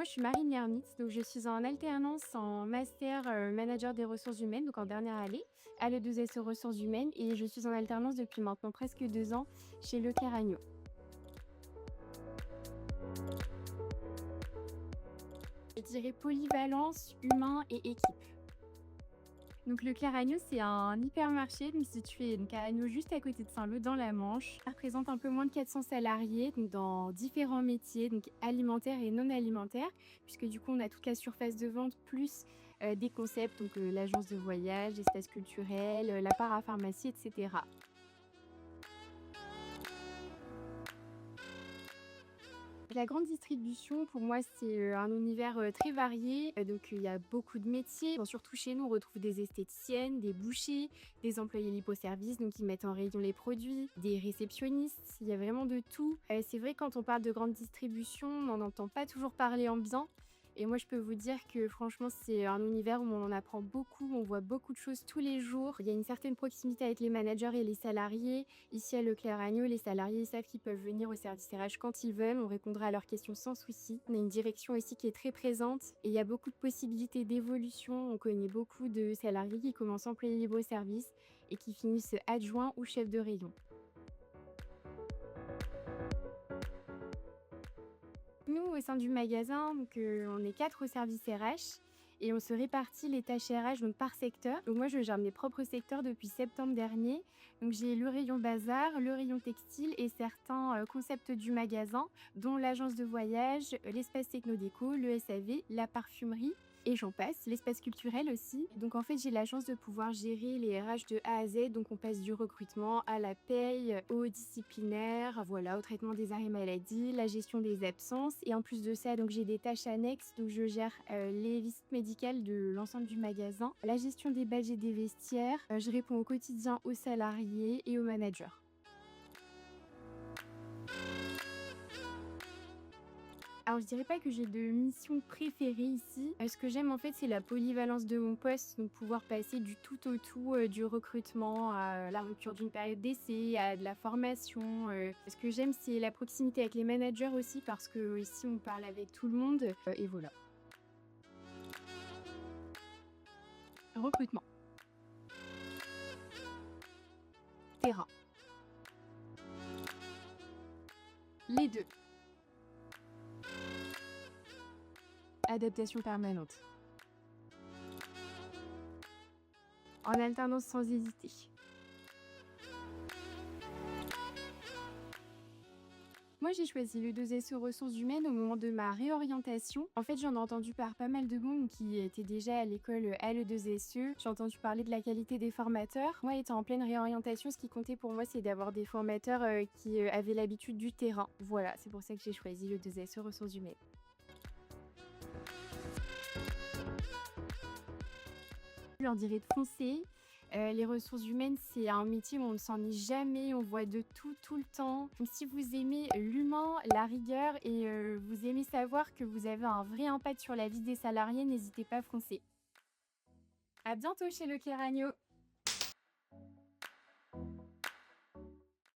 Moi, je suis Marine Lernitz, donc je suis en alternance en master manager des ressources humaines, donc en dernière année, à l'E2SE ressources humaines, et je suis en alternance depuis maintenant presque 2 ans chez Leclerc Agneau. Je dirais polyvalence, humain et équipe. Donc Leclerc Agneau, c'est un hypermarché donc situé donc à Agneau, juste à côté de Saint-Lô, dans la Manche. Ça représente un peu moins de 400 salariés donc dans différents métiers, donc alimentaires et non alimentaires, puisque du coup, on a toute la surface de vente plus des concepts, donc l'agence de voyage, l'espace culturel, la parapharmacie, etc. La grande distribution, pour moi, c'est un univers très varié. Donc, il y a beaucoup de métiers. Bon, surtout chez nous, on retrouve des esthéticiennes, des bouchers, des employés liposervices, donc qui mettent en rayon les produits, des réceptionnistes. Il y a vraiment de tout. C'est vrai, quand on parle de grande distribution, on n'en entend pas toujours parler en bien. Et moi, je peux vous dire que franchement, c'est un univers où on en apprend beaucoup, on voit beaucoup de choses tous les jours. Il y a une certaine proximité avec les managers et les salariés. Ici, à Leclerc Agneau, les salariés savent qu'ils peuvent venir au service RH quand ils veulent. On répondra à leurs questions sans souci. On a une direction aussi qui est très présente et il y a beaucoup de possibilités d'évolution. On connaît beaucoup de salariés qui commencent employés libre-service et qui finissent adjoints ou chefs de rayon. Nous, au sein du magasin, donc, on est 4 au service RH et on se répartit les tâches RH donc, par secteur. Donc moi, je gère mes propres secteurs depuis septembre dernier. Donc j'ai le rayon bazar, le rayon textile et certains concepts du magasin, dont l'agence de voyage, l'espace techno-déco, le SAV, la parfumerie. Et j'en passe, l'espace culturel aussi. Donc en fait, j'ai la chance de pouvoir gérer les RH de A à Z. Donc on passe du recrutement à la paye, au disciplinaire, voilà, au traitement des arrêts maladie, la gestion des absences. Et en plus de ça, donc j'ai des tâches annexes. Donc je gère les visites médicales de l'ensemble du magasin, la gestion des badges et des vestiaires. Je réponds au quotidien aux salariés et aux managers. Alors je dirais pas que j'ai de mission préférée ici. Ce que j'aime en fait, c'est la polyvalence de mon poste, donc pouvoir passer du tout au tout, du recrutement à la rupture d'une période d'essai, à de la formation. Ce que j'aime, c'est la proximité avec les managers aussi parce que ici on parle avec tout le monde, et voilà. Recrutement, terrain, les 2. Adaptation permanente. En alternance sans hésiter. Moi, j'ai choisi le 2SE ressources humaines au moment de ma réorientation. En fait, j'en ai entendu par pas mal de monde qui était déjà à l'école à l'E2SE. J'ai entendu parler de la qualité des formateurs. Moi, étant en pleine réorientation, ce qui comptait pour moi, c'est d'avoir des formateurs qui avaient l'habitude du terrain. Voilà, c'est pour ça que j'ai choisi le 2SE ressources humaines. Je leur dirais de foncer. Les ressources humaines, c'est un métier où on ne s'ennuie jamais, on voit de tout, tout le temps. Donc si vous aimez l'humain, la rigueur et vous aimez savoir que vous avez un vrai impact sur la vie des salariés, n'hésitez pas à foncer. À bientôt chez Leclerc Agneau.